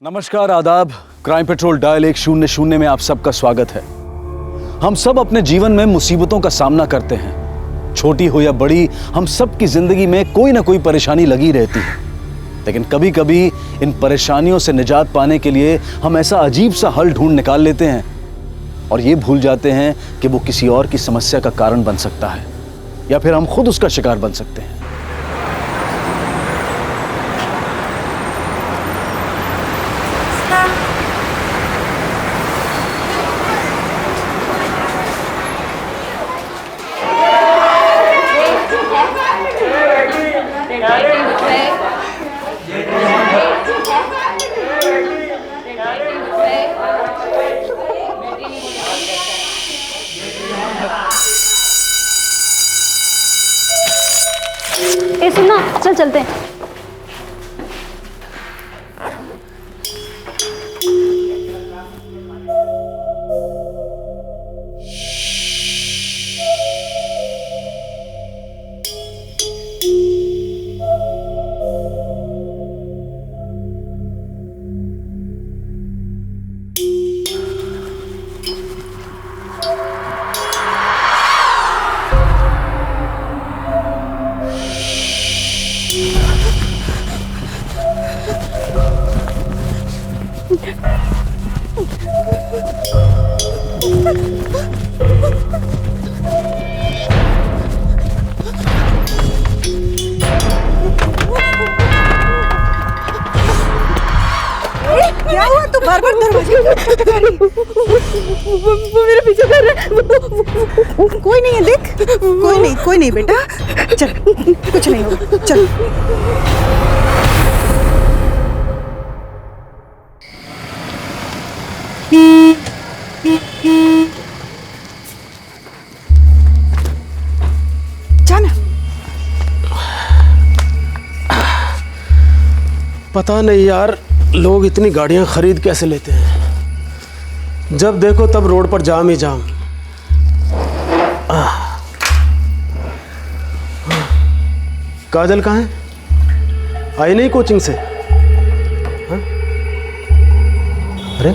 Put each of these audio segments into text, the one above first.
नमस्कार, आदाब। Crime petrol dial 100 में आप सबका स्वागत है। हम सब अपने जीवन में मुसीबतों का सामना करते हैं, छोटी हो या बड़ी। हम सब की जिंदगी में कोई ना कोई परेशानी लगी रहती है, लेकिन कभी कभी इन परेशानियों से निजात पाने के लिए हम ऐसा अजीब सा हल ढूंढ निकाल लेते हैं और ये भूल जाते हैं कि वो किसी और की समस्या का कारण बन सकता है या फिर हम खुद उसका शिकार बन सकते हैं। ए सुनना, चल चलते हैं। क्या हुआ? तू बार-बार दरवाजे वो मेरे पीछे कर रहा है। कोई नहीं है, देख। कोई नहीं बेटा, चल, कुछ नहीं होगा, चल। जाना। पता नहीं यार, लोग इतनी गाड़ियां खरीद कैसे लेते हैं। जब देखो तब रोड पर जाम ही जाम। काजल कहाँ है? आई नहीं कोचिंग से? हाँ? अरे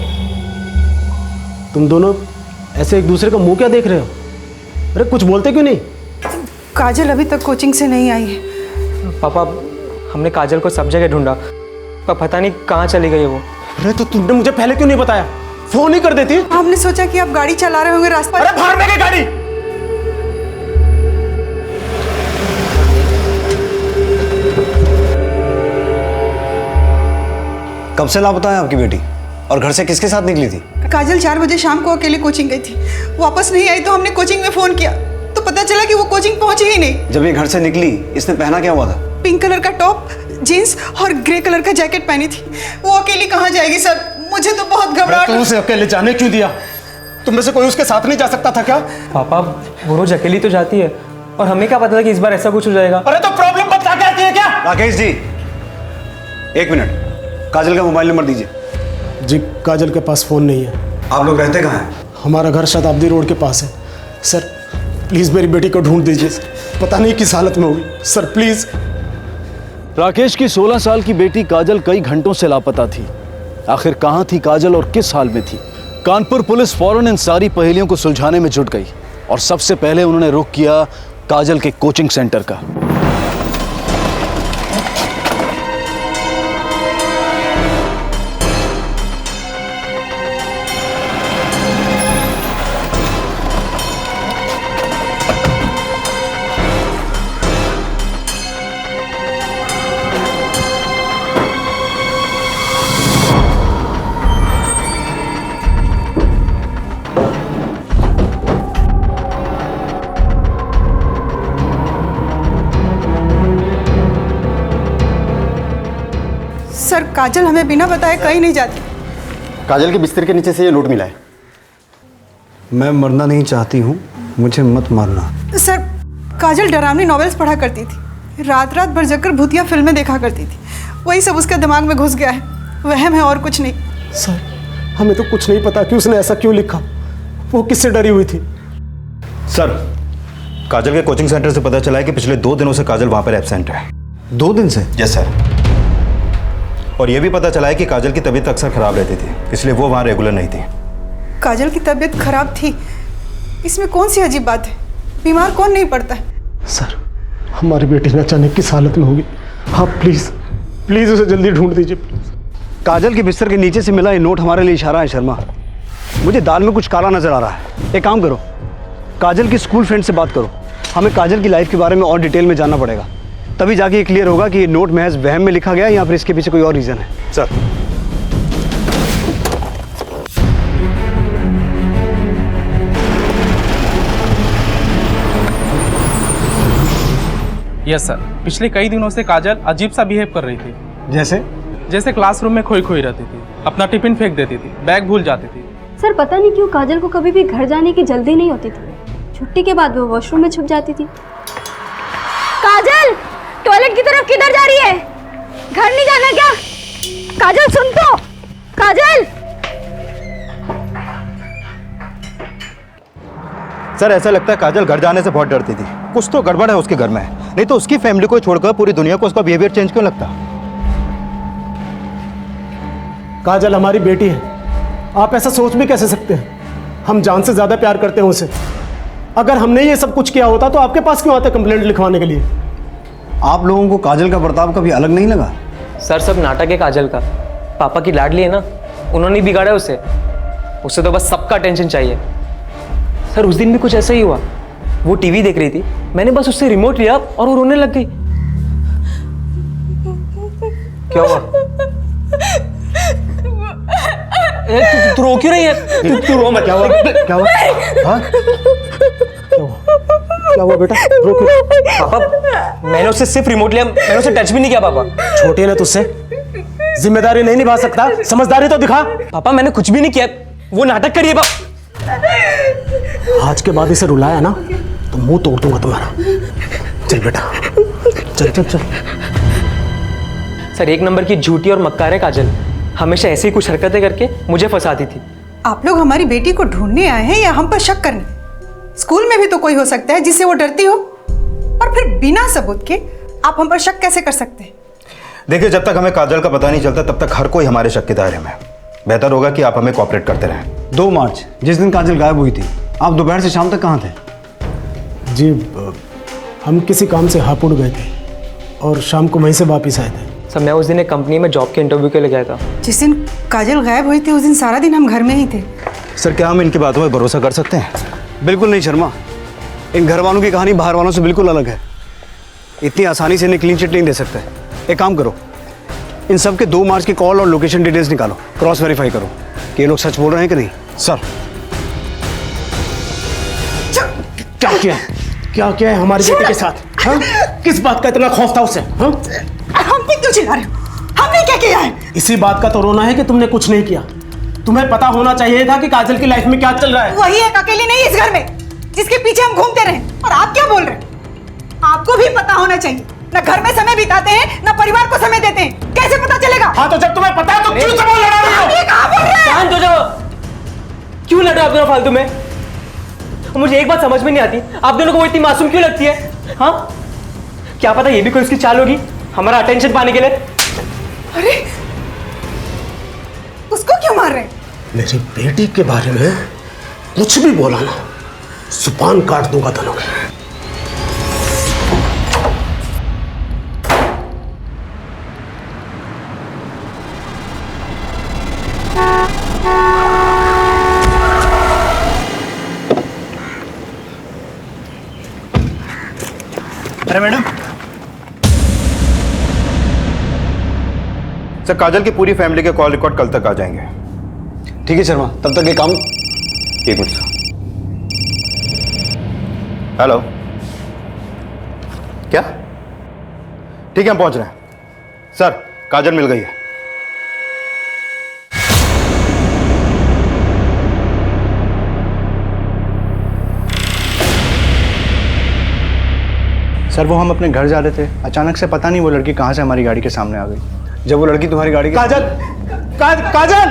तुम दोनों ऐसे एक दूसरे का मुंह क्या देख रहे हो? अरे कुछ बोलते क्यों नहीं? काजल अभी तक कोचिंग से नहीं आई है। पापा, हमने काजल को सब जगह ढूंढा पर पता नहीं कहाँ चली गई है वो। अरे तो तुमने मुझे पहले क्यों नहीं बताया? फोन ही कर देती। हमने सोचा कि आप गाड़ी चला रहे होंगे रास्ते पर। अरे बाहर में गाड़ी। कब से लापता है आपकी बेटी और घर से किसके साथ निकली थी? काजल 4 बजे शाम को अकेले कोचिंग गई थी, वापस नहीं आई तो हमने कोचिंग में फोन किया तो पता चला कि वो कोचिंग पहुंची ही नहीं। जब ये घर से निकली, इसने पहना क्या हुआ था? पिंक कलर का टॉप, जीन्स और ग्रे कलर का जैकेट पहनी थी। वो अकेली कहाँ जाएगी सर? मुझे तो बहुत घबराहट। तो उसे अकेले जाने क्यों दिया? तुम में से कोई उसके साथ नहीं जा सकता था क्या? पापा, वो रोज अकेली तो जाती है और हमें क्या पता था कि इस बार ऐसा कुछ हो जाएगा। अरे तो प्रॉब्लम बता के आती है क्या? राकेश जी, 1 मिनट, काजल का मोबाइल नंबर दीजिए। जी, काजल के पास फोन नहीं है। आप लोग रहते कहाँ हैं? हमारा घर शताब्दी रोड के पास है। सर प्लीज मेरी बेटी को ढूंढ दीजिए। पता नहीं किस हालत में होगी सर, प्लीज। राकेश की 16 साल की बेटी काजल कई घंटों से लापता थी। आखिर कहां थी काजल और किस हाल में थी? कानपुर पुलिस फौरन इन सारी पहेलियों को सुलझाने में जुट गई और सबसे पहले उन्होंने रुख किया काजल के कोचिंग सेंटर का। सर, काजल हमें बिना बताए कहीं नहीं जाती। काजल के बिस्तर के नीचे से ये नोट मिला है। मैं मरना नहीं चाहती हूँ, मुझे मत मारना। सर, काजल डरावनी नॉवेल्स पढ़ा करती थी, रात रात भर जगकर भूतिया फिल्में देखा करती थी। वही सब उसके दिमाग में घुस गया है, वहम है और कुछ नहीं। सर हमें तो कुछ नहीं पता कि उसने ऐसा क्यों लिखा। वो किससे डरी हुई थी? सर, काजल के कोचिंग सेंटर से पता चला है कि पिछले 2 दिनों से काजल वहां पर एब्सेंट है। 2 दिन से? Yes sir. और ये भी पता चला है कि काजल की तबीयत अक्सर खराब रहती थी, इसलिए वो वहाँ रेगुलर नहीं थी। काजल की तबीयत खराब थी, इसमें कौन सी अजीब बात है? बीमार कौन नहीं पड़ता है? सर, हमारी बेटी ने अचानक किस हालत में होगी, आप प्लीज प्लीज उसे जल्दी ढूंढ दीजिए। काजल के बिस्तर के नीचे से मिला ये नोट हमारे लिए इशारा है शर्मा। मुझे दाल में कुछ काला नजर आ रहा है। एक काम करो, काजल की स्कूल फ्रेंड से बात करो। हमें काजल की लाइफ के बारे में और डिटेल में जानना पड़ेगा, तभी जाके ये क्लियर होगा कि ये नोट महज वहम में लिखा गया या फिर इसके पीछे कोई और रीजन है। सर, यस सर, पिछले कई दिनों से काजल अजीब सा बिहेव कर रही थी। जैसे क्लासरूम में खोई खोई रहती थी, अपना टिफिन फेंक देती थी, बैग भूल जाती थी। सर पता नहीं क्यों काजल को कभी भी घर जाने की जल्दी नहीं होती थी। छुट्टी के बाद वो वॉशरूम में छुप जाती थी। काजल, टॉयलेट की तरफ किधर जा रही है? घर नहीं जाना क्या? काजल सुन तो, काजल। सर ऐसा लगता है काजल घर जाने से बहुत डरती थी। कुछ तो गड़बड़ है उसके घर में, नहीं तो उसकी फैमिली को छोड़कर पूरी दुनिया को उसका बिहेवियर चेंज क्यों लगता? काजल हमारी बेटी है, आप ऐसा सोच भी कैसे सकते हैं? हम जान से ज्यादा प्यार करते हैं उसे। अगर हमने ये सब कुछ किया होता तो आपके पास क्यों आते कंप्लेंट लिखवाने के लिए? आप लोगों को काजल का बर्ताव कभी अलग नहीं लगा? सर सब नाटक है काजल का। पापा की लाडली है ना, उन्होंने बिगाड़ा उसे। उसे तो बस सबका टेंशन चाहिए। सर उस दिन भी कुछ ऐसा ही हुआ। वो टीवी देख रही थी, मैंने बस उससे रिमोट लिया और वो रोने लग गई। क्या हुआ? तू रो क्यों रही है? तू रो मत। क्या हुआ? क्या हुआ? हाँ? क्या हुआ बेटा? रो क्यों? पापा, मैंने उससे सिर्फ रिमोट लिया, मैंने उसे टच भी नहीं किया। पापा छोटे ने तुझसे जिम्मेदारी नहीं निभा सकता, समझदारी तो दिखा। पापा मैंने कुछ भी नहीं किया, वो नाटक करिए। आज के बाद इसे रुलाया ना तो मुंह तोड़ दूंगा तुम्हारा। चल बेटा, चल चल चल। सर एक नंबर की झूठी और मक्कार है काजल। हमेशा ऐसी ही कुछ हरकतें करके मुझे फंसाती थी। आप लोग हमारी बेटी को ढूंढने आए हैं या हम पर शक करने? स्कूल में भी तो कोई हो सकता है जिससे वो डरती हो, और फिर बिना सबूत के आप हम पर शक कैसे कर सकते हैं? देखिए, जब तक हमें काजल का पता नहीं चलता तब तक हर कोई हमारे शक के दायरे में। बेहतर होगा कि आप हमें कोऑपरेट करते रहें। 2 मार्च जिस दिन काजल गायब हुई थी, आप दोपहर से शाम तक कहाँ थे? जी, हम किसी काम से हापुड़ गए थे और शाम को वहीं से वापस आए थे। सर मैं उस दिन एक कंपनी में जॉब के इंटरव्यू के लिए गया था। जिस दिन काजल गायब हुई थी उस दिन सारा दिन हम घर में ही थे। सर क्या हम इनकी बातों में भरोसा कर सकते हैं? बिल्कुल नहीं शर्मा, इन घर वालों की कहानी बाहर वालों से बिल्कुल अलग है। इतनी आसानी से इन्हें क्लीन चिट नहीं दे सकते। एक काम करो, इन सब के 2 मार्च की कॉल और लोकेशन डिटेल्स निकालो, क्रॉस वेरीफाई करो कि ये लोग सच बोल रहे हैं कि नहीं। सर क्या क्या है हमारी बेटी के साथ? हाँ? किस बात का इतना खौफ था उसे? हाँ? हम पे क्यों चिल्ला रहे हो? हमने क्या किया है? इसी बात का तो रोना है कि तुमने कुछ नहीं किया। तुम्हें पता होना चाहिए था कि काजल की लाइफ में क्या चल रहा है। वही एक अकेली नहीं इस घर में जिसके पीछे हम घूमते रहे, और आप क्या बोल रहे हैं? आपको भी पता होना चाहिए। न घर में समय बिताते हैं, न परिवार को समय देते हैं, कैसे पता चलेगा? हाँ तो जब तुम्हें पता है तो क्यों सवाल लड़ा रही हो? ये कहाँ बोल रहे हैं? शांत हो जाओ। क्यों लड़ रहे हो आप दोनों फालतू में? मुझे एक बात समझ में नहीं आती, आप दोनों को वो इतनी मासूम क्यों लगती है? हाँ, क्या पता ये भी कोई उसकी चाल होगी हमारा अटेंशन पाने के लिए। अरे उसको क्यों मार रहे हैं? मेरी बेटी के बारे में कुछ भी बोला ना, जुबान काट दूंगा दोनों की। अरे मैडम, सर काजल की पूरी फैमिली के कॉल रिकॉर्ड कल तक आ जाएंगे। ठीक है शर्मा, तब तक ये काम। एक मिनट सर। हेलो, क्या? ठीक है, हम पहुंच रहे हैं। सर काजल मिल गई है। सर वो हम अपने घर जा रहे थे, अचानक से पता नहीं वो लड़की कहाँ से हमारी गाड़ी के सामने आ गई। जब वो लड़की तुम्हारी गाड़ी के काजल काजल काजल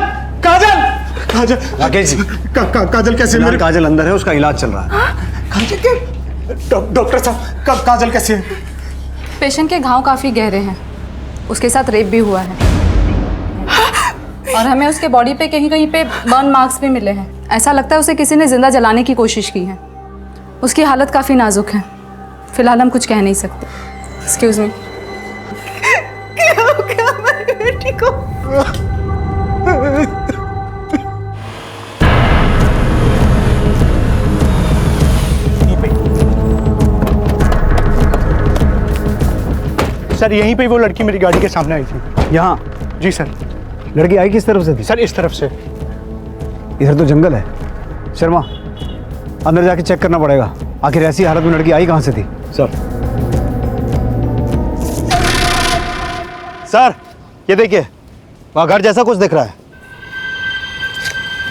काजल राकेश जी, काजल कैसे? फिलहाल काजल अंदर है, उसका इलाज चल रहा है। डॉक्टर साहब काजल कैसे है? पेशेंट के घाव काफ़ी गहरे हैं, उसके साथ रेप भी हुआ है। और हमें उसके बॉडी पे कहीं कहीं पे बर्न मार्क्स भी मिले हैं। ऐसा लगता है उसे किसी ने जिंदा जलाने की कोशिश की है। उसकी हालत काफ़ी नाजुक है। फिलहाल हम कुछ कह नहीं सकते। Excuse me. क्या हो गया हमारी बेटी को? सर यहीं पे वो लड़की मेरी गाड़ी के सामने आई थी। यहाँ जी सर। लड़की आई किस तरफ से थी? सर इस तरफ से। इधर तो जंगल है। शर्मा, अंदर जाके चेक करना पड़ेगा आखिर ऐसी हालत में लड़की आई कहाँ से थी। सर सर ये देखिए, वहाँ घर जैसा कुछ दिख रहा है।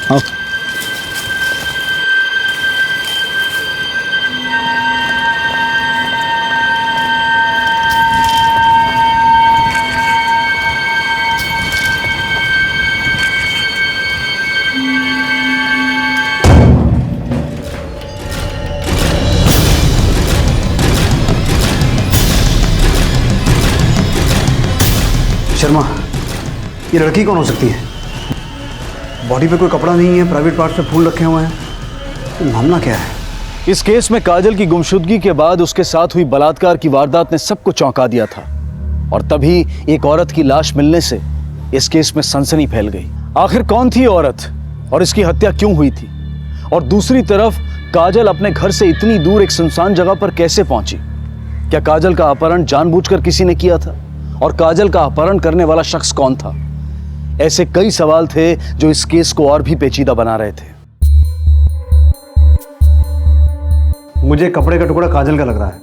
हाँ। शर्मा, ये लड़की कौन हो सकती है? बॉडी पे कोई कपड़ा नहीं है, प्राइवेट पार्ट्स पे फूल रखे हुए हैं। तो मामला क्या है? इस केस में काजल की गुमशुदगी के बाद उसके साथ हुई बलात्कार की वारदात ने सबको चौंका दिया था और तभी एक औरत की लाश मिलने से इस केस में सनसनी फैल गई। आखिर कौन थी औरत और इसकी हत्या क्यों हुई थी? और दूसरी तरफ काजल अपने घर से इतनी दूर एक सुनसान जगह पर कैसे पहुंची? क्या काजल का अपहरण जानबूझकर किसी ने किया था? और काजल का अपहरण करने वाला शख्स कौन था? ऐसे कई सवाल थे जो इस केस को और भी पेचीदा बना रहे थे। मुझे कपड़े का टुकड़ा काजल का लग रहा है,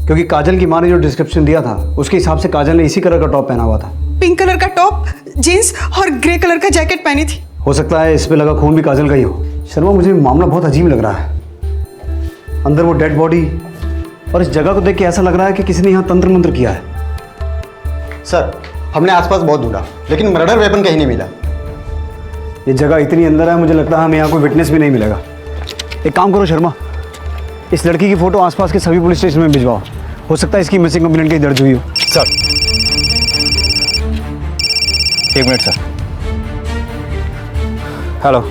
क्योंकि काजल की माँ ने जो डिस्क्रिप्शन दिया था उसके हिसाब से काजल ने इसी कलर का टॉप पहना हुआ था। पिंक कलर का टॉप, जीन्स और ग्रे कलर का जैकेट पहनी थी। हो सकता है इस पे लगा खून भी काजल का ही हो। शर्मा, मुझे मामला बहुत अजीब लग रहा है। अंदर वो डेड बॉडी और इस जगह को देख के ऐसा लग रहा है कि किसी ने यहाँ तंत्र मंत्र किया है। सर हमने आसपास बहुत ढूंढा लेकिन मर्डर वेपन कहीं नहीं मिला। ये जगह इतनी अंदर है, मुझे लगता है हमें यहाँ कोई विटनेस भी नहीं मिलेगा। एक काम करो शर्मा, इस लड़की की फोटो आसपास के सभी पुलिस स्टेशन में भिजवाओ। हो सकता है इसकी मिसिंग कंप्लेंट कहीं दर्ज हुई हो। सर एक मिनट सर। हेलो,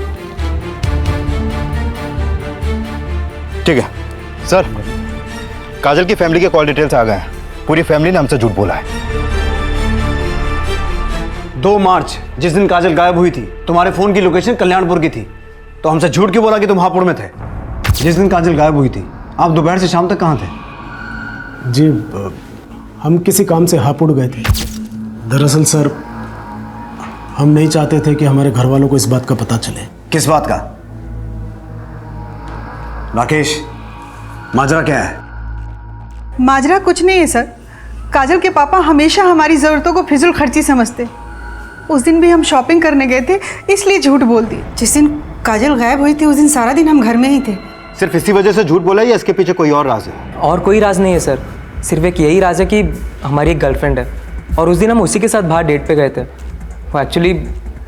ठीक है सर, काजल की फैमिली के कॉल डिटेल्स आ गए हैं। पूरी फैमिली ने हमसे झूठ बोला है। 2 मार्च जिस दिन काजल गायब हुई थी, तुम्हारे फोन की लोकेशन कल्याणपुर की थी, तो हमसे झूठ क्यों बोला कि तुम हापुड़ में थे? जिस दिन काजल गायब हुई थी आप दोपहर से शाम तक कहाँ थे? जी हम किसी काम से हापुड़ गए थे। दरअसल सर, हम नहीं चाहते थे कि हमारे घर वालों को इस बात का पता चले। किस बात का? राकेश, माजरा क्या है? माजरा कुछ नहीं है सर। काजल के पापा हमेशा हमारी ज़रूरतों को फिजूल खर्ची समझते। उस दिन भी हम शॉपिंग करने गए थे, इसलिए झूठ बोल दिए। जिस दिन काजल गायब हुई थी उस दिन सारा दिन हम घर में ही थे। सिर्फ इसी वजह से झूठ बोला या इसके पीछे कोई और राज है? और कोई राज नहीं है सर, सिर्फ एक यही राज है कि हमारी एक गर्लफ्रेंड है और उस दिन हम उसी के साथ बाहर डेट पे गए थे। वो एक्चुअली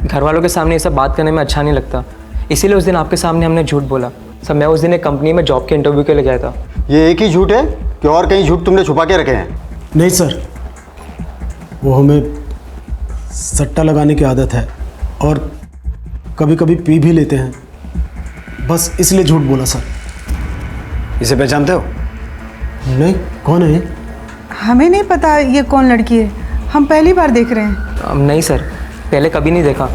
घर वालों के सामने ये सब बात करने में अच्छा नहीं लगता, इसीलिए उस दिन आपके सामने हमने झूठ बोला। सर मैं उस दिन एक कंपनी में जॉब के इंटरव्यू के लिए गया था। ये एक ही झूठ है कि और कहीं झूठ तुमने छुपा के रखे हैं? नहीं सर, वो हमें सट्टा लगाने की आदत है और कभी कभी पी भी लेते हैं, बस इसलिए झूठ बोला सर। इसे पहचानते हो? नहीं, कौन है ये? हमें नहीं पता ये कौन लड़की है, हम पहली बार देख रहे हैं। नहीं सर, पहले कभी नहीं देखा।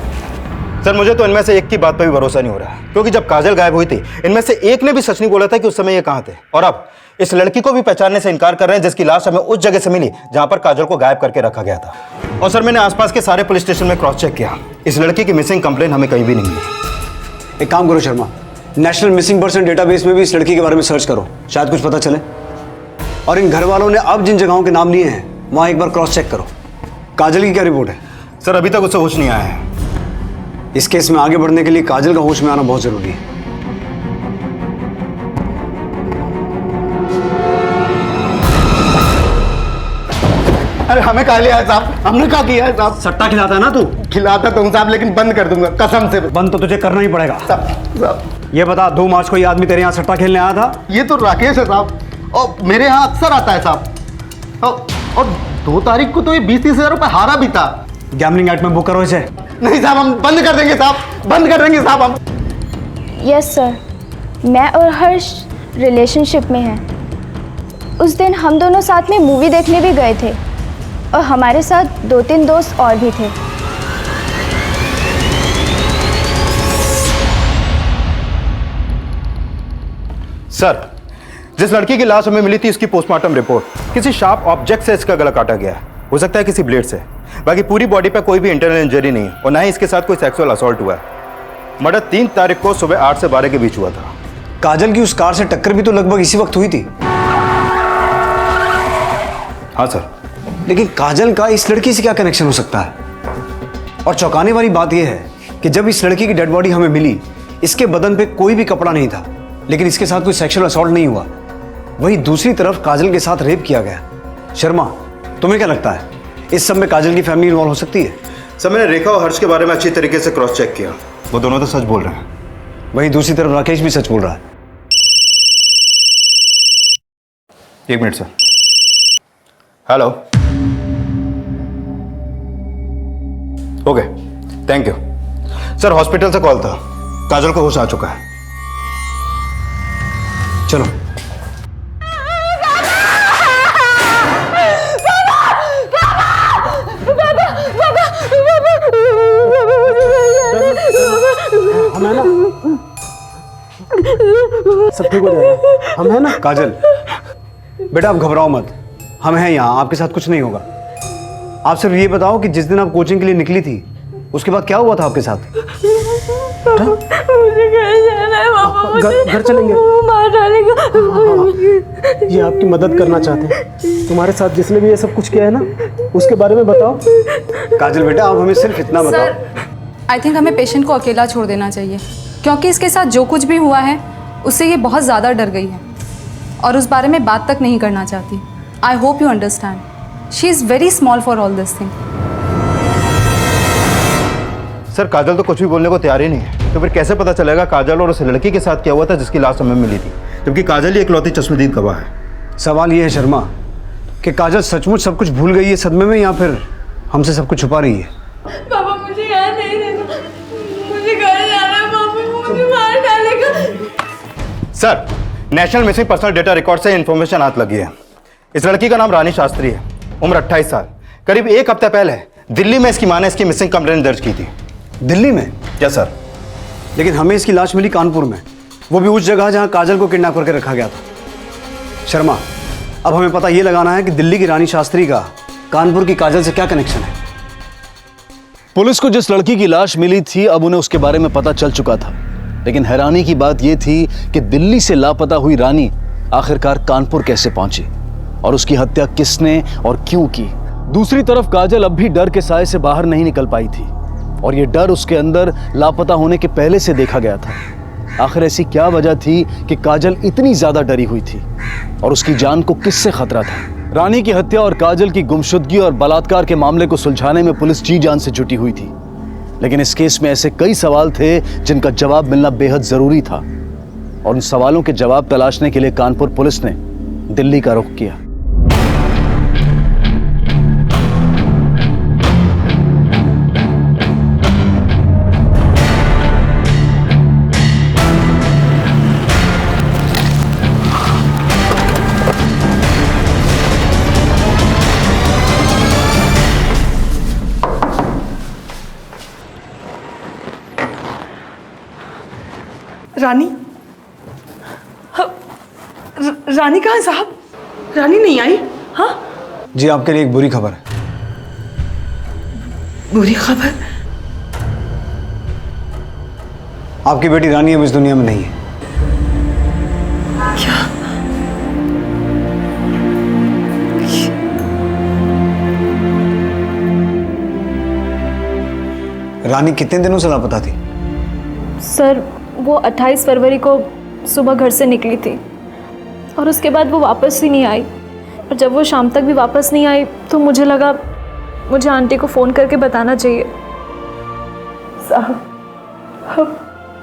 सर मुझे तो इनमें से एक की बात पर भी भरोसा नहीं हो रहा, क्योंकि जब काजल गायब हुई थी इनमें से एक ने भी सच नहीं बोला था कि उस समय ये कहाँ थे। और अब इस लड़की को भी पहचानने से इनकार कर रहे हैं जिसकी लाश हमें उस जगह से मिली जहां पर काजल को गायब करके रखा गया था। और सर मैंने आसपास के सारे पुलिस स्टेशन में क्रॉस चेक किया, इस लड़की की मिसिंग कंप्लेंट हमें कहीं भी नहीं मिली। एक काम करो Sharma, national missing person database में भी इस लड़की के बारे में सर्च करो, शायद कुछ पता चले। और इन घर वालों ने अब जिन जगहों के नाम लिए हैं वहाँ एक बार क्रॉस चेक करो। काजल की क्या रिपोर्ट है? सर अभी तक उससे होश नहीं आया है। इस केस में आगे बढ़ने के लिए काजल का होश में आना बहुत जरूरी है। अरे हमें कहा लिया है साहब, हमने क्या किया है साहब? सट्टा खिलाता है ना तू? खिलाता तुम साहब, लेकिन बंद कर दूंगा कसम से। बंद तो तुझे करना ही पड़ेगा। साहब ये बता, 2 मार्च को ये आदमी तेरे यहाँ सट्टा खेलने आया था? ये तो राकेश है साहब, और मेरे यहाँ अक्सर आता है साहब। और 2 तारीख को तो ये 20-30 हज़ार रुपये हारा भी था। गैम्बलिंग एक्ट में बुक करो इसे। नहीं साहब, हम बंद कर देंगे साहब, बंद कर देंगे साहब हम। यस सर, मैं और हर्ष रिलेशनशिप में हैं। उस दिन हम दोनों साथ में मूवी देखने भी गए थे और हमारे साथ 2-3 दोस्त और भी थे। सर, जिस लड़की की लाश हमें मिली थी उसकी पोस्टमार्टम रिपोर्ट किसी शार्प ऑब्जेक्ट से इसका गला काटा गया है। हो सकता है किसी ब्लेड से। बाकी पूरी बॉडी पे कोई भी इंटरनल इंजरी नहीं और ना ही इसके साथ कोई सेक्सुअल असॉल्ट हुआ है। मर्डर 3 तारीख को सुबह 8 से 12 के बीच हुआ था। काजल की उस कार से टक्कर भी तो लगभग इसी वक्त हुई थी। हाँ सर। लेकिन काजल का इस लड़की से क्या कनेक्शन हो सकता है? और चौंकाने वाली बात यह है कि जब इस लड़की की डेड बॉडी हमें मिली, इसके बदन पे कोई भी कपड़ा नहीं था, लेकिन इसके साथ कोई सेक्सुअल असॉल्ट नहीं हुआ। वहीं दूसरी तरफ काजल के साथ रेप किया गया। शर्मा, तुम्हें क्या लगता है इस सब में काजल की फैमिली इन्वॉल्व हो सकती है? सर, मैंने रेखा और हर्ष के बारे में अच्छी तरीके से क्रॉस चेक किया, वो दोनों तो सच बोल रहे हैं। वहीं दूसरी तरफ राकेश भी सच बोल रहा है। 1 minute sir. Hello. Okay, thank you sir. Hospital से कॉल था, काजल को होश आ चुका है। चलो। हम है ना, सब ठीक हो जाएगा, हम है ना। काजल बेटा, आप घबराओ मत, हम हैं यहाँ, आपके साथ कुछ नहीं होगा। आप सिर्फ ये बताओ कि जिस दिन आप कोचिंग के लिए निकली थी उसके बाद क्या हुआ था आपके साथ? मुझे घर जाना है पापा, घर चलेंगे, मार डालेगा। ये आपकी मदद करना चाहते हैं। तुम्हारे साथ जिसने भी ये सब कुछ किया है ना, उसके बारे में बताओ। काजल बेटा, आप हमें सिर्फ इतना बताओ। आई थिंक हमें पेशेंट को अकेला छोड़ देना चाहिए, क्योंकि इसके साथ जो कुछ भी हुआ है उससे ये बहुत ज़्यादा डर गई है और उस बारे में बात तक नहीं करना चाहती। I hope you understand, she is very small for all this thing. Sir, Kajal तो कुछ भी बोलने को तैयार ही नहीं है, तो फिर कैसे पता चलेगा काजल और उस लड़की के साथ क्या हुआ था जिसकी लाश हमें मिली थी, जबकि काजल ही इकलौती चश्मदीद गवाह है। सवाल ये है शर्मा कि काजल सचमुच सब कुछ भूल गई है सदमे में, या फिर हमसे सब कुछ छुपा रही है? पापा मुझे यहाँ नहीं रहना, मुझे घर जाना है पापा, मुझे मार डालेगा। Sir, national missing personal data record से इंफॉर्मेशन हाथ लगी है। इस लड़की का नाम रानी शास्त्री है, उम्र 28 साल। करीब 1 हफ्ते पहले दिल्ली में इसकी मां ने इसकी मिसिंग कंप्लेंट दर्ज की थी। दिल्ली में? Yes sir. लेकिन हमें इसकी लाश मिली कानपुर में, वो भी उस जगह जहां काजल को किडनैप करके रखा गया था। शर्मा, अब हमें पता ये लगाना है कि दिल्ली की रानी शास्त्री का कानपुर की काजल से क्या कनेक्शन है। पुलिस को जिस लड़की की लाश मिली थी, अब उन्हें उसके बारे में पता चल चुका था। लेकिन हैरानी की बात यह थी कि दिल्ली से लापता हुई रानी आखिरकार कानपुर कैसे पहुंची और उसकी हत्या किसने और क्यों की। दूसरी तरफ काजल अब भी डर के साए से बाहर नहीं निकल पाई थी और ये डर उसके अंदर लापता होने के पहले से देखा गया था। आखिर ऐसी क्या वजह थी कि काजल इतनी ज्यादा डरी हुई थी और उसकी जान को किससे खतरा था? रानी की हत्या और काजल की गुमशुदगी और बलात्कार के मामले को सुलझाने में पुलिस जी जान से जुटी हुई थी, लेकिन इस केस में ऐसे कई सवाल थे जिनका जवाब मिलना बेहद जरूरी था और उन सवालों के जवाब तलाशने के लिए कानपुर पुलिस ने दिल्ली का रुख किया। रानी? रानी कहाँ है साहब? रानी नहीं आई? हाँ जी, आपके लिए एक बुरी खबर है। बुरी खबर? आपकी बेटी रानी अब इस दुनिया में नहीं है। क्या? रानी कितने दिनों से लापता थी? सर, वो 28 फरवरी को सुबह घर से निकली थी और उसके बाद वो वापस ही नहीं आई। और जब वो शाम तक भी वापस नहीं आई तो मुझे लगा मुझे आंटी को फ़ोन करके बताना चाहिए। साहब,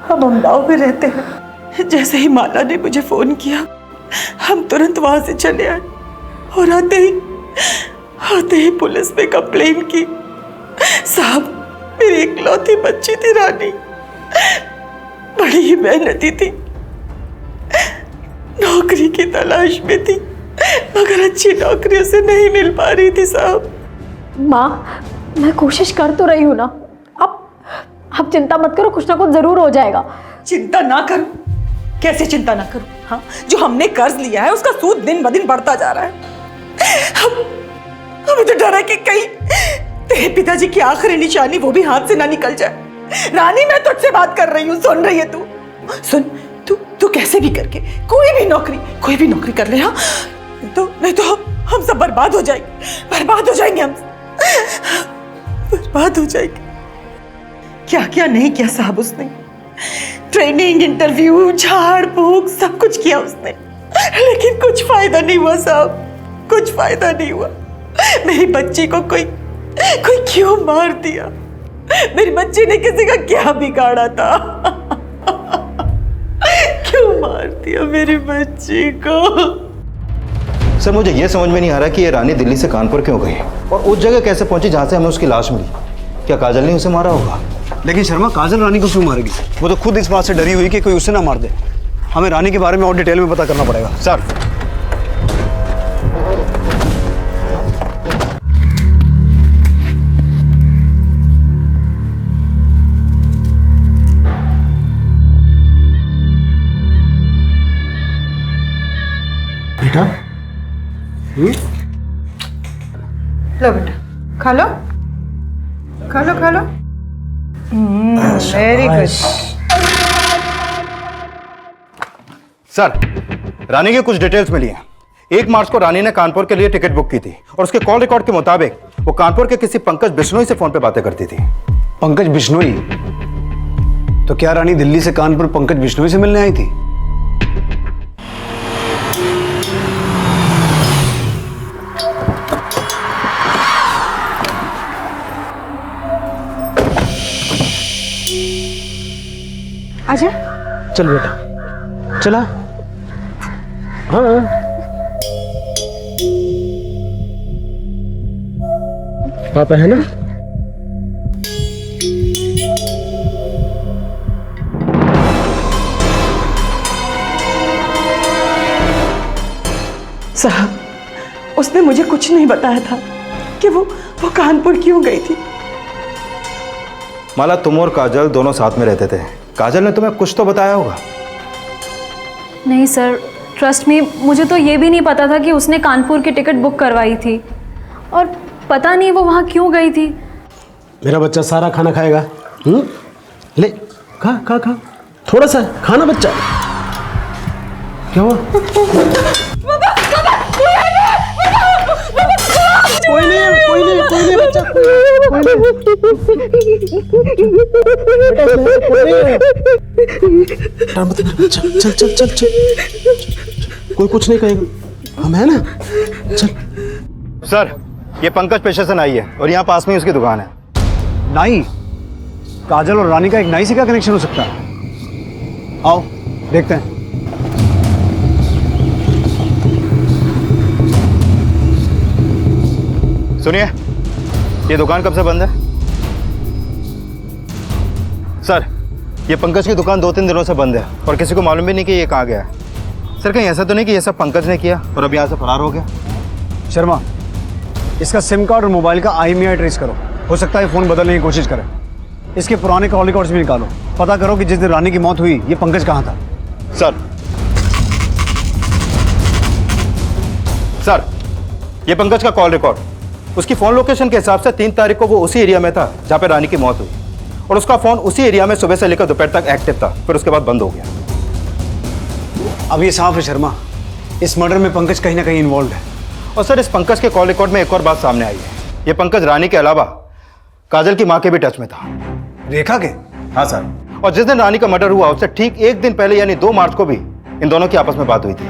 हम अमदाव में रहते हैं। जैसे ही माला ने मुझे फ़ोन किया, हम तुरंत वहाँ से चले आए और आते ही पुलिस में कंप्लेन की। साहब, मेरी इकलौती बच्ची थी रानी, बड़ी ही मेहनती थी, नौकरी की तलाश में थी, मगर अच्छी नौकरी उसे नहीं मिल पा रही थी साहब। माँ, मैं कोशिश कर तो रही हूँ ना। आप चिंता मत करो, कुछ ना कुछ जरूर हो जाएगा। चिंता ना करूं? कैसे चिंता ना करूं? हाँ, जो हमने कर्ज लिया है उसका सूद दिन ब दिन बढ़ता जा रहा है। हमें तो डर है कि कहीं तेरे पिताजी की आखिरी निशानी वो भी हाथ से ना निकल जाए। रानी, मैं तुझसे बात कर रही हूँ, सुन रही है तू? सुन, तू कैसे भी करके कोई भी नौकरी कर ले। हाँ, नहीं तो हम सब बर्बाद हो जाएंगे हम बर्बाद हो जाएंगे। क्या क्या नहीं किया साहब उसने, ट्रेनिंग, इंटरव्यू, झाड़ फूक सब कुछ किया उसने, लेकिन कुछ फायदा नहीं हुआ साहब, कुछ फायदा नहीं हुआ। मेरी बच्ची को कोई क्यों मार दिया? मेरी बच्ची ने किसी का क्या बिगाड़ा था? क्यों मार दिया मेरी बच्ची को? सर, मुझे ये समझ में नहीं आ रहा कि ये रानी दिल्ली से कानपुर क्यों गई और उस जगह कैसे पहुंची जहां से हमें उसकी लाश मिली। क्या काजल ने उसे मारा होगा? लेकिन शर्मा, काजल रानी को क्यों मारेगी? वो तो खुद इस बात से डरी हुई कि कोई उसे ना मार दे। हमें रानी के बारे में और डिटेल में पता करना पड़ेगा। सर, बेटा, लो बेटा, खा लो। Very good. सर, रानी की कुछ डिटेल्स मिली हैं। 1 मार्च को रानी ने कानपुर के लिए टिकट बुक की थी और उसके कॉल रिकॉर्ड के मुताबिक वो कानपुर के किसी पंकज बिश्नोई से फोन पे बातें करती थी। पंकज बिश्नोई? तो क्या रानी दिल्ली से कानपुर पंकज बिश्नोई से मिलने आई थी? आजा। चल बेटा, चला। हाँ, पापा है ना? साहब, उसने मुझे कुछ नहीं बताया था कि वो कानपुर क्यों गई थी। माला, तुम और काजल दोनों साथ में रहते थे। काजल ने तुम्हें कुछ तो बताया होगा। नहीं सर, ट्रस्ट मी, मुझे तो ये भी नहीं पता था कि उसने कानपुर की टिकट बुक करवाई थी और पता नहीं वो वहाँ क्यों गई थी। मेरा बच्चा सारा खाना खाएगा। ले, खा। थोड़ा सा खाना बच्चा। क्या हुआ? कोई नहीं बच्चा, चल। कोई कुछ नहीं कहेगा, हम है ना? चल। सर, ये पंकज पेशे से नाई है और यहाँ पास में ही उसकी दुकान है। नाई? काजल और रानी का एक नाई से क्या कनेक्शन हो सकता है? आओ देखते हैं। सुनिए, ये दुकान कब से बंद है? सर, ये पंकज की दुकान 2-3 दिनों से बंद है और किसी को मालूम भी नहीं कि ये कहाँ गया है। सर, कहीं ऐसा तो नहीं कि ये सब पंकज ने किया और अब यहाँ से फरार हो गया? शर्मा, इसका सिम कार्ड और मोबाइल का IMEI ट्रेस करो। हो सकता है फ़ोन बदलने की कोशिश करें। इसके पुराने कॉल रिकॉर्ड्स भी निकालो। पता करो कि जिस दिन रानी की मौत हुई ये पंकज कहाँ था। सर, ये पंकज का कॉल रिकॉर्ड, उसकी फ़ोन लोकेशन के हिसाब से 3 तारीख को वो उसी एरिया में था जहाँ पे रानी की मौत हुई और उसका फ़ोन उसी एरिया में सुबह से लेकर दोपहर तक एक्टिव था, फिर उसके बाद बंद हो गया। अब ये साफ है शर्मा, इस मर्डर में पंकज कहीं ना कहीं इन्वॉल्व है। और सर, इस पंकज के कॉल रिकॉर्ड में एक और बात सामने आई है। ये पंकज रानी के अलावा काजल की माँ के भी टच में था। रेखा के? हाँ सर, और जिस दिन रानी का मर्डर हुआ उससे ठीक 1 दिन पहले यानी 2 मार्च को भी इन दोनों की आपस में बात हुई थी।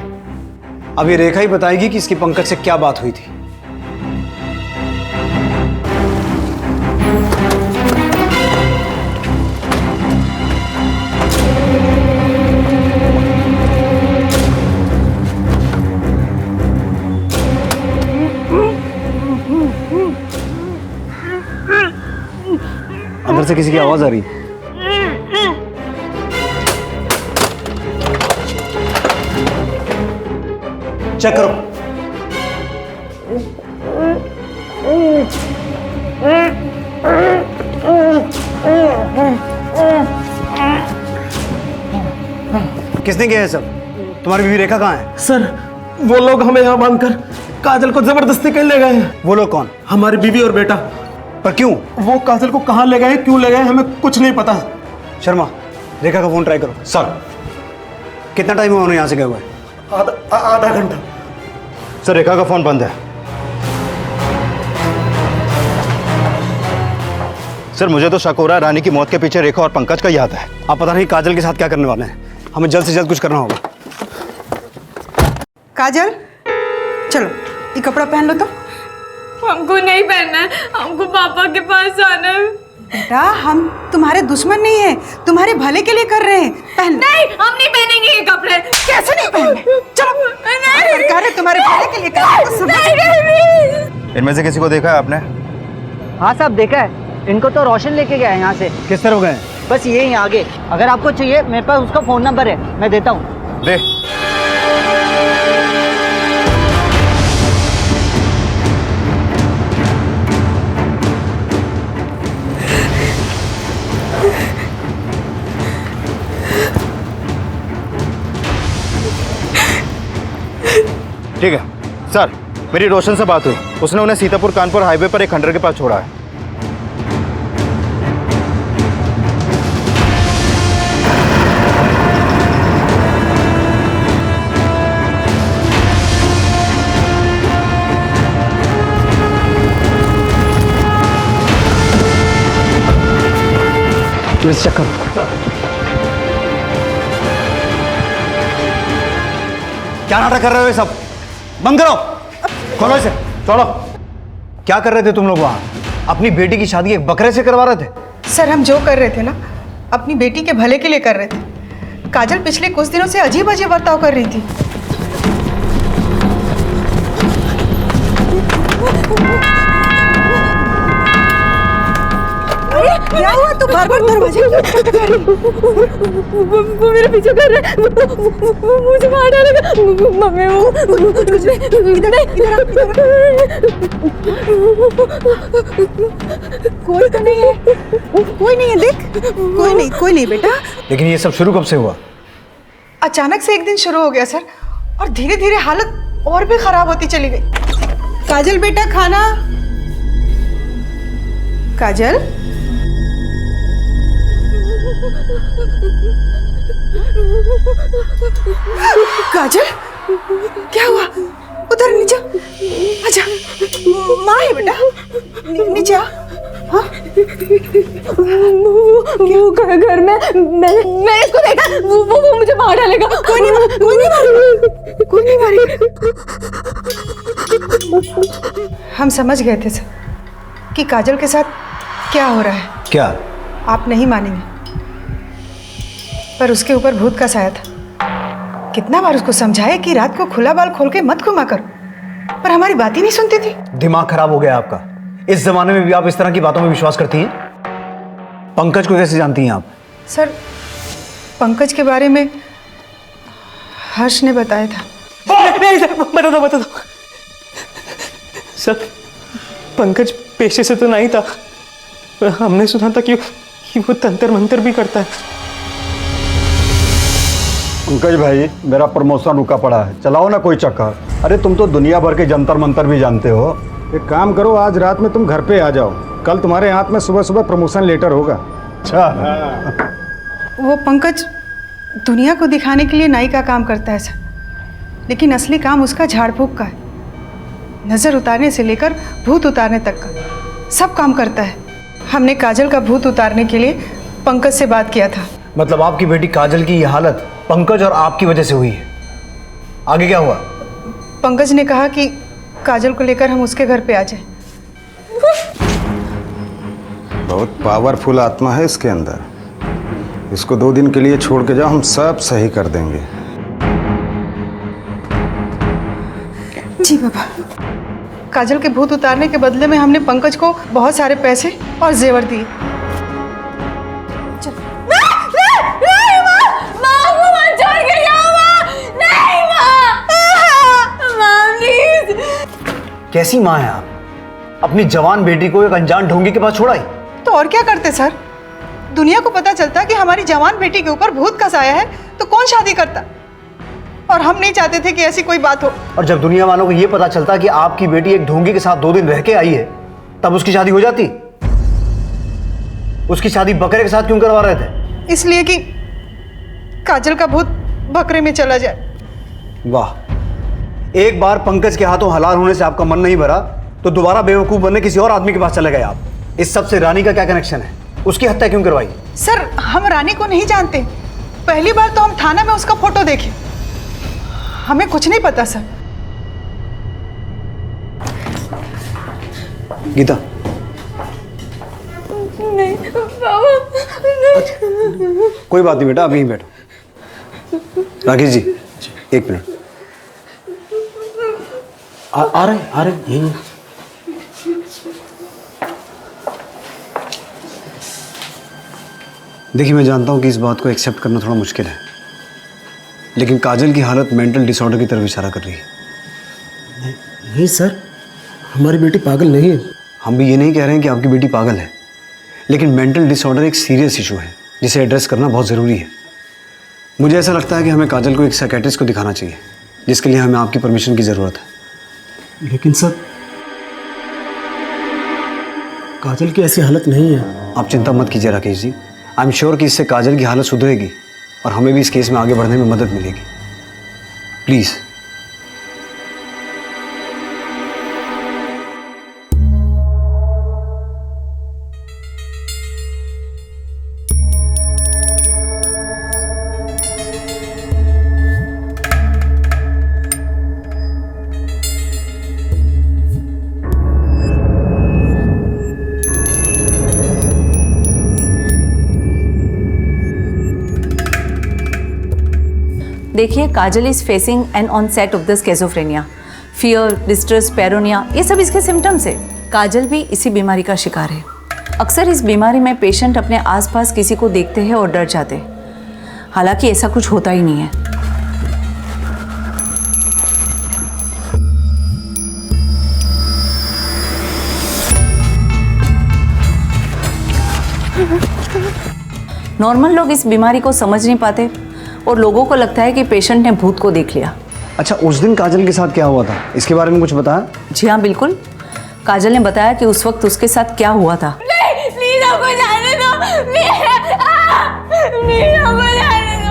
अब ये रेखा ही बताएगी कि इसकी पंकज से क्या बात हुई थी। अंदर से किसी की आवाज आ रही है। चेक करो। किसने किया है सब? तुम्हारी बीवी रेखा कहाँ है? सर वो लोग हमें यहाँ बांधकर काजल को जबरदस्ती कहीं ले गए हैं। वो लोग कौन? हमारी बीवी और बेटा। पर क्यों? वो काजल को कहाँ ले गए, क्यों ले गए, हमें कुछ नहीं पता। शर्मा, रेखा का फोन ट्राई करो। सर कितना टाइम हुआ उन्हें यहाँ से गए हुए? आधा घंटा। सर रेखा का फोन बंद है। सर मुझे तो शक हो रहा है रानी की मौत के पीछे रेखा और पंकज का ही हाथ है। आप पता नहीं काजल के साथ क्या करने वाले हैं। हमें जल्द से जल्द कुछ करना होगा। काजल चलो ये कपड़ा पहन लो। तो हमको नहीं पहनना है, हमको पापा के पास जाना है। बेटा हम तुम्हारे दुश्मन नहीं है, तुम्हारे भले के लिए कर रहे हैं। पहन नहीं, हम नहीं पहनेंगे ये कपड़े। कैसे नहीं पहनने? चलो सरकार है तुम्हारे भले के लिए कर रही है। इनमें से किसी को देखा है आपने? हाँ साहब देखा है, इनको तो रोशन लेके गया है यहाँ से। किस तरह गए? बस यही आगे। अगर आपको चाहिए मेरे पास उसका फोन नंबर है, मैं देता हूँ। दे। ठीक है सर, मेरी रोशन से बात हुई। उसने उन्हें सीतापुर कानपुर हाईवे पर एक खंडर के पास छोड़ा है। प्लीज चेक करो। क्या नाटक कर रहे हो ये सब? बंद करो। खोलो इसे। छोड़ो। क्या कर रहे थे तुम लोग वहां? अपनी बेटी की शादी एक बकरे से करवा रहे थे? सर हम जो कर रहे थे ना अपनी बेटी के भले के लिए कर रहे थे। काजल पिछले कुछ दिनों से अजीब अजीब बर्ताव कर रही थी। क्या हुआ? तू बार बार दरवाजे वो मेरे पीछे कर रहा है, वो मुझे मार डालेगा। मम्मी वो कोई तो नहीं है, कोई नहीं है। देख कोई नहीं बेटा। लेकिन ये सब शुरू कब से हुआ? अचानक से एक दिन शुरू हो गया सर, और धीरे धीरे हालत और भी खराब होती चली गई। काजल बेटा खाना। काजल काजल क्या हुआ? उधर नीचे आजा। माँ है बेटा, नीचे आ। हाँ? वो घर में मैं इसको देखा, वो मुझे मार डालेगा। कोई नहीं मारेगा। हम समझ गए थे सर कि काजल के साथ क्या हो रहा है। क्या? आप नहीं मानेंगे, पर उसके ऊपर भूत का साया था। कितना बार उसको समझाया कि रात को खुला बाल खोल के मत घुमा करो, पर हमारी बात ही नहीं सुनती थी। दिमाग खराब हो गया आपका। इस जमाने में भी आप इस तरह की बातों में विश्वास करती हैं? पंकज को कैसे जानती हैं आप? सर पंकज के बारे में हर्ष ने बताया था। बता दो सर, पंकज पेशे से तो नहीं था, पर हमने सुना था कि वो तंत्र मंत्र भी करता है। पंकज भाई, मेरा प्रमोशन रुका पड़ा है, चलाओ ना कोई चक्कर। अरे तुम तो दुनिया भर के जंतर मंतर भी जानते हो। एक काम करो, आज रात में तुम घर पे आ जाओ, कल तुम्हारे हाथ में सुबह सुबह प्रमोशन लेटर होगा। अच्छा। वो पंकज दुनिया को दिखाने के लिए नाई का काम करता है सर, लेकिन असली काम उसका झाड़ फूक का है। नज़र उतारने से लेकर भूत उतारने तक का सब काम करता है। हमने काजल का भूत उतारने के लिए पंकज से बात किया था। मतलब आपकी बेटी काजल की ये हालत पंकज और आपकी वजह से हुई है। आगे क्या हुआ? पंकज ने कहा कि काजल को लेकर हम उसके घर पे आ जाएं। बहुत पावरफुल आत्मा है इसके अंदर, इसको 2 दिन के लिए छोड़ के जाओ, हम सब सही कर देंगे। जी बाबा। काजल के भूत उतारने के बदले में हमने पंकज को बहुत सारे पैसे और जेवर दिए। कैसी माँ है आप? अपनी जवान बेटी को एक अनजान ढोंगी के पास छोड़ा ही? तो और क्या करते सर? दुनिया को पता चलता कि हमारी जवान बेटी के ऊपर भूत का साया है तो कौन शादी करता? और हम नहीं चाहते थे कि ऐसी कोई बात हो। और जब दुनिया वालों को यह पता चलता कि आपकी बेटी एक ढोंगी के साथ 2 दिन रह के आई है, तब उसकी शादी हो जाती? उसकी शादी बकरे के साथ क्यों करवा रहे थे? इसलिए कि काजल का भूत बकरे में चला जाए। वाह, एक बार पंकज के हाथों हलाल होने से आपका मन नहीं भरा तो दोबारा बेवकूफ बनने किसी और आदमी के पास चले गए आप। इस सब से रानी का क्या कनेक्शन है? उसकी हत्या क्यों करवाई? सर, हम रानी को नहीं जानते। पहली बार तो हम थाना में उसका फोटो देखे, हमें कुछ नहीं पता सर। गीता, नहीं बाबा, कोई बात नहीं बेटा, अभी ही बैठो। राकेश जी, 1 मिनट। आ रहे यही। देखिए, मैं जानता हूँ कि इस बात को एक्सेप्ट करना थोड़ा मुश्किल है, लेकिन काजल की हालत मेंटल डिसऑर्डर की तरफ इशारा कर रही है। नहीं सर, हमारी बेटी पागल नहीं है। हम भी ये नहीं कह रहे हैं कि आपकी बेटी पागल है, लेकिन मेंटल डिसऑर्डर एक सीरियस इशू है जिसे एड्रेस करना बहुत ज़रूरी है। मुझे ऐसा लगता है कि हमें काजल को एक साइकियाट्रिस्ट को दिखाना चाहिए, जिसके लिए हमें आपकी परमिशन की ज़रूरत है। लेकिन सर, काजल की ऐसी हालत नहीं है। आप चिंता मत कीजिए Rakesh ji, I am sure कि इससे काजल की हालत सुधरेगी और हमें भी इस केस में आगे बढ़ने में मदद मिलेगी। प्लीज़। देखिए, Kajal is facing an onset of the schizophrenia, fear, distress, paranoia, ये सब इसके सिम्टम्स है। काजल भी इसी बीमारी का शिकार है। अक्सर इस बीमारी में पेशेंट अपने आसपास किसी को देखते हैं और डर जाते हैं, हालांकि ऐसा कुछ होता ही नहीं है। नॉर्मल लोग इस बीमारी को समझ नहीं पाते और लोगों को लगता है कि पेशेंट ने भूत को देख लिया। अच्छा, उस दिन काजल के साथ क्या हुआ था, इसके बारे में कुछ बताया? जी हाँ, बिल्कुल। काजल ने बताया कि उस वक्त उसके साथ क्या हुआ था। प्लीज हमको जाने दो, प्लीज हमको जाने दो,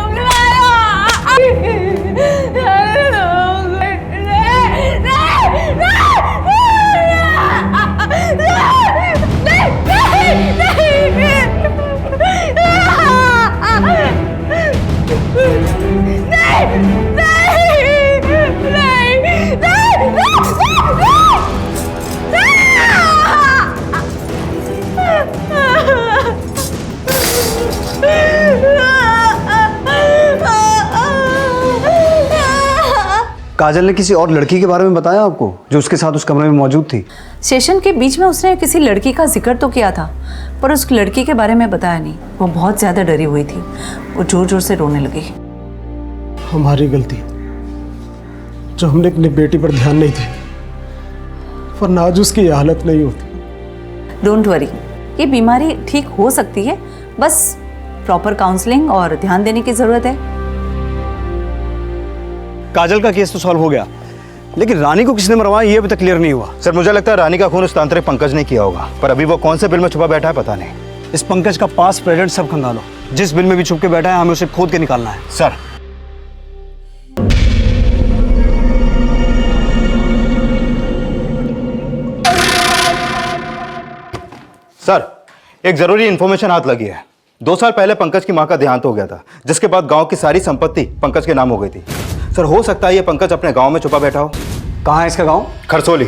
काजल ने किसी और लड़की के बारे में बताया आपको जो उसके साथ उस कमरे में मौजूद थी? सेशन के बीच में उसने किसी लड़की का जिक्र तो किया था, पर उस लड़की के बारे में बताया नहीं। वो बहुत ज़्यादा डरी हुई थी, वो जोर जोर से रोने लगी। हमारी गलती जो हमने अपनी बेटी पर ध्यान नहीं दिया, वरना आज उसकी ये हालत नहीं होती। डोंट वरी, ये बीमारी ठीक हो सकती है, बस प्रॉपर काउंसलिंग और ध्यान देने की ज़रूरत है। काजल का केस तो सॉल्व हो गया, लेकिन रानी को किसने मरवाया ये अभी तक क्लियर नहीं हुआ। सर, मुझे लगता है रानी का खून उस तांत्रिक पंकज ने किया होगा, पर अभी वो कौन से बिल में छुपा बैठा है पता नहीं। इस पंकज का पास प्रेजेंट सब खंगालो, जिस बिल में भी छुप के बैठा है हमें उसे खोद के निकालना है। सर, सर, एक जरूरी इंफॉर्मेशन हाथ लगी है। 2 साल पहले पंकज की मां का देहांत हो गया था, जिसके बाद गांव की सारी संपत्ति पंकज के नाम हो गई थी। सर, हो सकता है ये पंकज अपने गांव में छुपा बैठा हो। कहाँ है इसका गांव? खरसोली।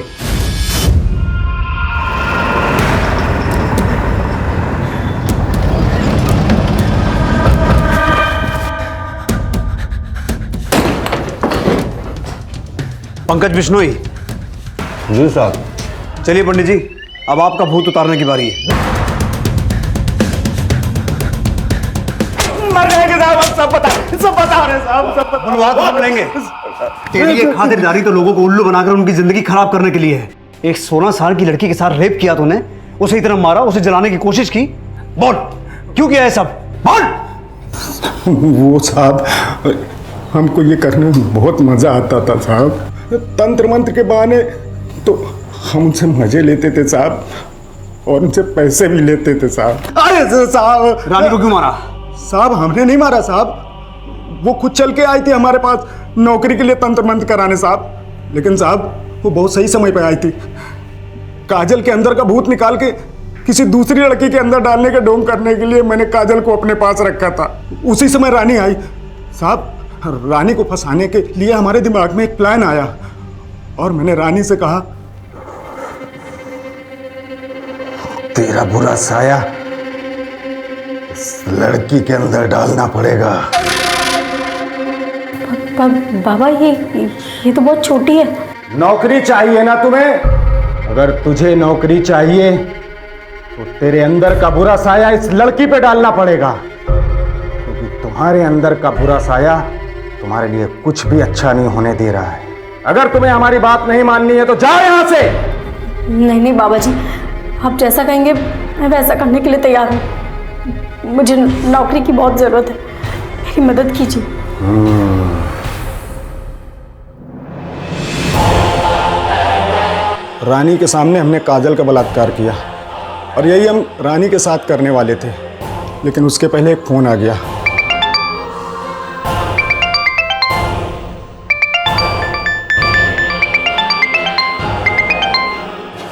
पंकज बिश्नोई। जी साहब। चलिए पंडित जी, अब आपका भूत उतारने की बारी है। मर जाएंगे साहब, सब बता रहे साहब, बुलवा तो हम लेंगे। तेरी ये खातिरदारी तो लोगों को उल्लू बनाकर उनकी जिंदगी खराब करने के लिए है। एक 16 साल की लड़की के साथ रेप किया तूने, उसे इतना मारा, उसे जलाने की कोशिश की। बोल क्यों किया है सब, बोल। वो साहब, हमको ये करने में बहुत मजा आता था साहब। तंत्र मंत्र के बहाने तो हम उनसे मजे लेते थे साहब, और उनसे पैसे भी लेते थे साहब। अरे साहब, रानी को क्यों मारा? साहब हमने नहीं मारा साहब, वो खुद चल के आई थी हमारे पास नौकरी के लिए तंत्र मंत्र कराने साहब। लेकिन साहब वो बहुत सही समय पर आई थी। काजल के अंदर का भूत निकाल के किसी दूसरी लड़की के अंदर डालने के ढोंग करने के लिए मैंने काजल को अपने पास रखा था। उसी समय रानी आई साहब। रानी को फंसाने के लिए हमारे दिमाग में एक प्लान आया, और मैंने रानी से कहा, तेरा बुरा साया इस लड़की के अंदर डालना पड़ेगा। बाबा ये तो बहुत छोटी है। नौकरी चाहिए ना तुम्हें? अगर तुझे नौकरी चाहिए तो तेरे अंदर का बुरा साया इस लड़की पे डालना पड़ेगा, क्योंकि तुम्हारे अंदर का बुरा साया तुम्हारे लिए कुछ भी अच्छा नहीं होने दे रहा है। अगर तुम्हें हमारी बात नहीं माननी है तो जाओ यहां से। नहीं बाबा जी, आप जैसा कहेंगे मैं वैसा करने के लिए तैयार हूँ। मुझे नौकरी की बहुत ज़रूरत है, मेरी मदद कीजिए। रानी के सामने हमने काजल का बलात्कार किया, और यही हम रानी के साथ करने वाले थे, लेकिन उसके पहले एक फ़ोन आ गया।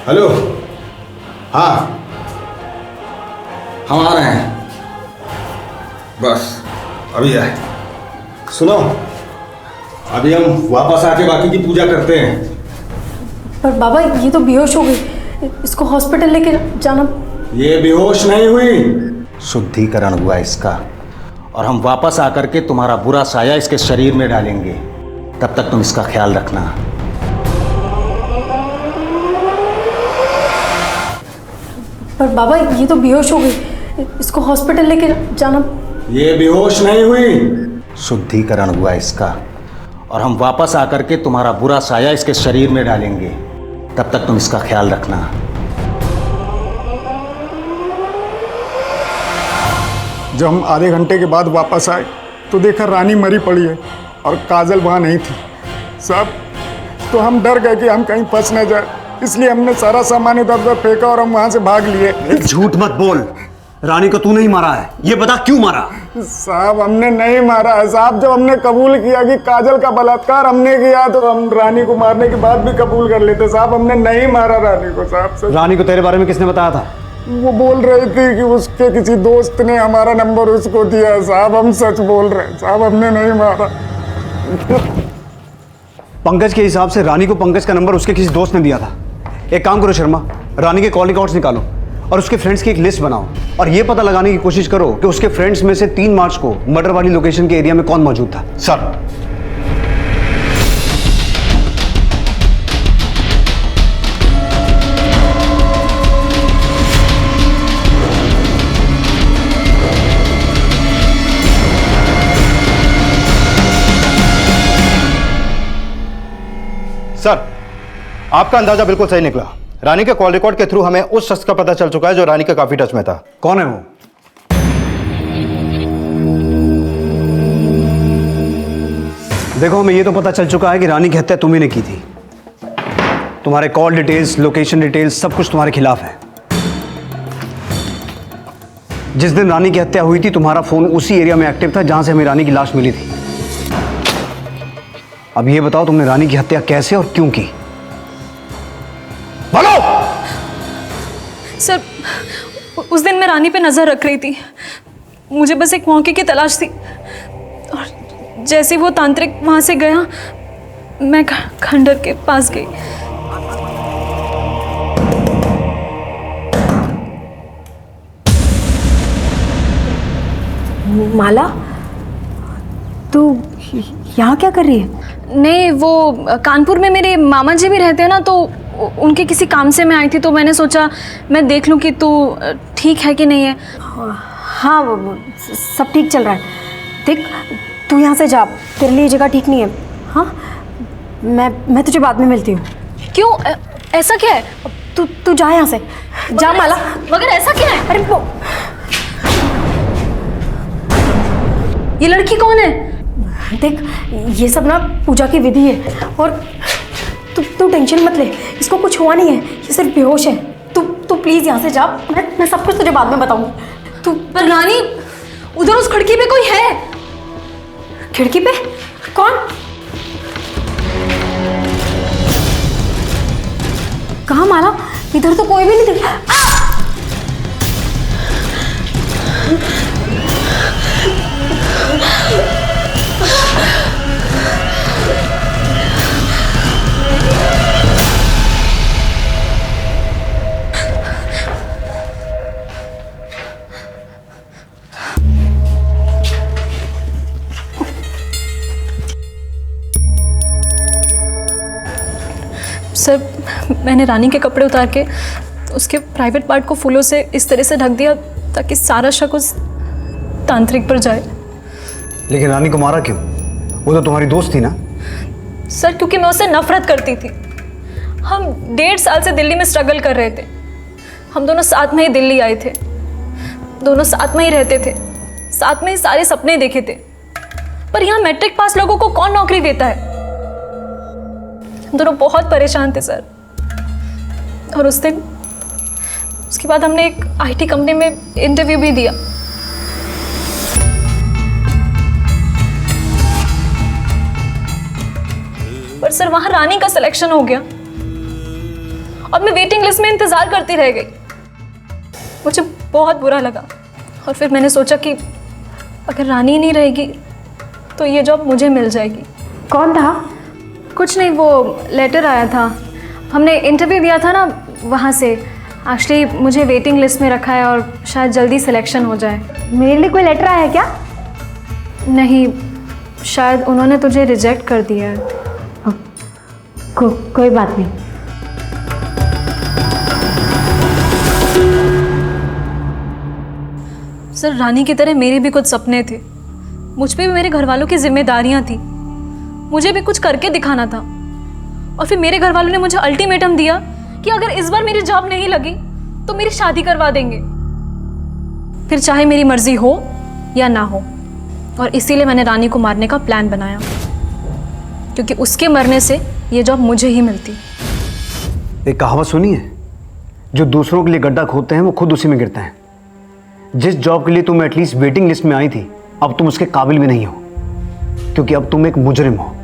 हेलो, हाँ हम आ रहे हैं, बस अभी आए। सुनो, अभी हम वापस आके बाकी की पूजा करते हैं। पर बाबा ये तो बेहोश हो गई, इसको हॉस्पिटल लेके जाना। ये बेहोश नहीं हुई, शुद्धिकरण हुआ इसका, और हम वापस आकर के तुम्हारा बुरा साया इसके शरीर में डालेंगे। तब तक तुम इसका ख्याल रखना। पर बाबा ये तो बेहोश हो गई, इसको हॉस्पिटल लेके जाना। ये बेहोश नहीं हुई, शुद्धिकरण हुआ इसका, और हम वापस आकर के तुम्हारा बुरा साया इसके शरीर में डालेंगे। तब तक तुम इसका ख्याल रखना। जब हम आधे घंटे के बाद वापस आए तो देखा रानी मरी पड़ी है और काजल वहाँ नहीं थी साहब। तो हम डर गए कि हम कहीं फंस न जाए, इसलिए हमने सारा सामान इधर उधर फेंका और हम वहाँ से भाग लिए। झूठ मत बोल, रानी को तू नहीं मारा है, ये बता क्यों मारा? साहब हमने नहीं मारा है साहब। जब हमने कबूल किया कि काजल का बलात्कार हमने किया तो हम रानी को मारने के बाद भी कबूल कर लेते साहब। हमने नहीं मारा रानी को साहब। रानी को तेरे बारे में किसने बताया था? वो बोल रही थी कि उसके किसी दोस्त ने हमारा नंबर उसको दिया साहब। हम सच बोल रहे हैं साहब, हमने नहीं मारा। पंकज के हिसाब से रानी को पंकज का नंबर उसके किसी दोस्त ने दिया था। एक काम करो शर्मा, रानी के कॉल रिकॉर्ड्स निकालो और उसके फ्रेंड्स की एक लिस्ट बनाओ, और ये पता लगाने की कोशिश करो कि उसके फ्रेंड्स में से 3 मार्च को मर्डर वाली लोकेशन के एरिया में कौन मौजूद था। सर, सर आपका अंदाजा बिल्कुल सही निकला। रानी के कॉल रिकॉर्ड के थ्रू हमें उस शख्स का पता चल चुका है जो रानी के काफी टच में था। कौन है वो? देखो, हमें ये तो पता चल चुका है कि रानी की हत्या तुम्ही ने की थी। तुम्हारे कॉल डिटेल्स, लोकेशन डिटेल्स, सब कुछ तुम्हारे खिलाफ है। जिस दिन रानी की हत्या हुई थी तुम्हारा फोन उसी एरिया में एक्टिव था जहां से हमें रानी की लाश मिली थी। अब ये बताओ तुमने रानी की हत्या कैसे और क्यों की? बोलो। सर, उस दिन मैं रानी पे नजर रख रही थी, मुझे बस एक मौके की तलाश थी, और जैसे वो तांत्रिक वहां से गया मैं खंडर के पास गई। माला, तू यहाँ क्या कर रही है? नहीं, वो कानपुर में मेरे मामा जी भी रहते हैं ना, तो उनके किसी काम से मैं आई थी, तो मैंने सोचा मैं देख लूँ कि तू ठीक है कि नहीं है। हाँ, वो सब ठीक चल रहा है। देख, तू यहाँ से जा, तेरे लिए जगह ठीक नहीं है। हाँ, मैं तुझे बाद में मिलती हूँ। क्यों? ऐसा क्या है? तू जा यहाँ से, जा माला। मगर ऐसा क्या है? अरे वो ये लड़की कौन है? देख, ये सब ना पूजा की विधि है, और तू टेंशन मत ले, इसको कुछ हुआ नहीं है, ये सिर्फ बेहोश है। तू प्लीज यहाँ से जा, मैं सब कुछ तुझे बाद में बताऊंगी। तू पर रानी, उधर उस खिड़की पे कोई है। खिड़की पे कौन? कहाँ माला? इधर तो कोई भी नहीं दिख। सर, मैंने रानी के कपड़े उतार के उसके प्राइवेट पार्ट को फूलों से इस तरह से ढक दिया ताकि सारा शक उस तांत्रिक पर जाए। लेकिन रानी को मारा क्यों? वो तो तुम्हारी दोस्त थी ना। सर, क्योंकि मैं उससे नफरत करती थी। हम 1.5 साल से दिल्ली में स्ट्रगल कर रहे थे। हम दोनों साथ में ही दिल्ली आए थे, दोनों साथ में ही रहते थे, साथ में ही सारे सपने देखे थे। पर यहाँ मैट्रिक पास लोगों को कौन नौकरी देता है? हम दोनों बहुत परेशान थे सर। और उस दिन, उसके बाद हमने एक IT कंपनी में इंटरव्यू भी दिया। पर सर, वहां रानी का सिलेक्शन हो गया और मैं वेटिंग लिस्ट में इंतजार करती रह गई। मुझे बहुत बुरा लगा और फिर मैंने सोचा कि अगर रानी नहीं रहेगी तो ये जॉब मुझे मिल जाएगी। कौन था? कुछ नहीं, वो लेटर आया था, हमने इंटरव्यू दिया था ना वहाँ से। एक्चुअली मुझे वेटिंग लिस्ट में रखा है और शायद जल्दी सिलेक्शन हो जाए। मेरे लिए कोई लेटर आया है क्या? नहीं, शायद उन्होंने तुझे रिजेक्ट कर दिया है। कोई बात नहीं। सर, रानी की तरह मेरे भी कुछ सपने थे, मुझ पे भी मेरे घर वालों की जिम्मेदारियां थी, मुझे भी कुछ करके दिखाना था। और फिर मेरे घर वालों ने मुझे अल्टीमेटम दिया कि अगर इस बार मेरी जॉब नहीं लगी तो मेरी शादी करवा देंगे, फिर चाहे मेरी मर्जी हो या ना हो। और इसीलिए मैंने रानी को मारने का प्लान बनाया, क्योंकि उसके मरने से ये जॉब मुझे ही मिलती। एक कहावत सुनी है, जो दूसरों के लिए गड्ढा खोदते हैं वो खुद उसी में गिरते हैं। जिस जॉब के लिए तुम एटलीस्ट वेटिंग लिस्ट में आई थी, अब तुम उसके काबिल भी नहीं हो, क्योंकि अब तुम एक मुजरिम हो।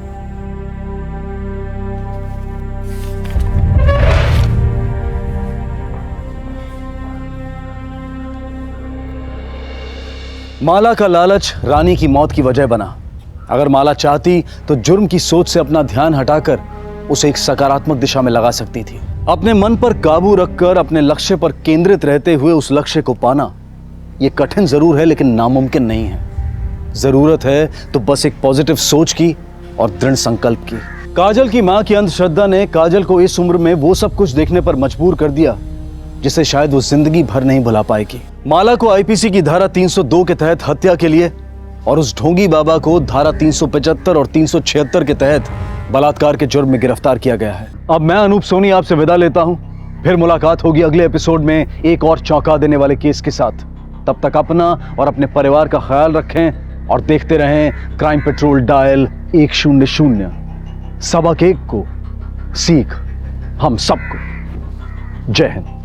माला का लालच रानी की मौत की वजह बना। अगर माला चाहती तो जुर्म की सोच से अपना ध्यान हटाकर उसे एक सकारात्मक दिशा में लगा सकती थी। अपने मन पर काबू रखकर अपने लक्ष्य पर केंद्रित रहते हुए उस लक्ष्य को पाना, यह कठिन जरूर है लेकिन नामुमकिन नहीं है। जरूरत है तो बस एक पॉजिटिव सोच की और दृढ़ संकल्प की। काजल की मां की अंधश्रद्धा ने काजल को इस उम्र में वो सब कुछ देखने पर मजबूर कर दिया जिसे शायद वो जिंदगी भर नहीं भुला पाएगी। माला को आईपीसी की धारा 302 के तहत हत्या के लिए और उस ढोंगी बाबा को धारा 375 और 376 के तहत बलात्कार के जुर्म में गिरफ्तार किया गया है। अब मैं अनूप सोनी आपसे विदा लेता हूं। फिर मुलाकात होगी अगले एपिसोड में एक और चौंका देने वाले केस के साथ। तब तक अपना और अपने परिवार का ख्याल रखें और देखते रहें क्राइम पेट्रोल डायल 100। सबक एक को सीख हम सबको। जय हिंद।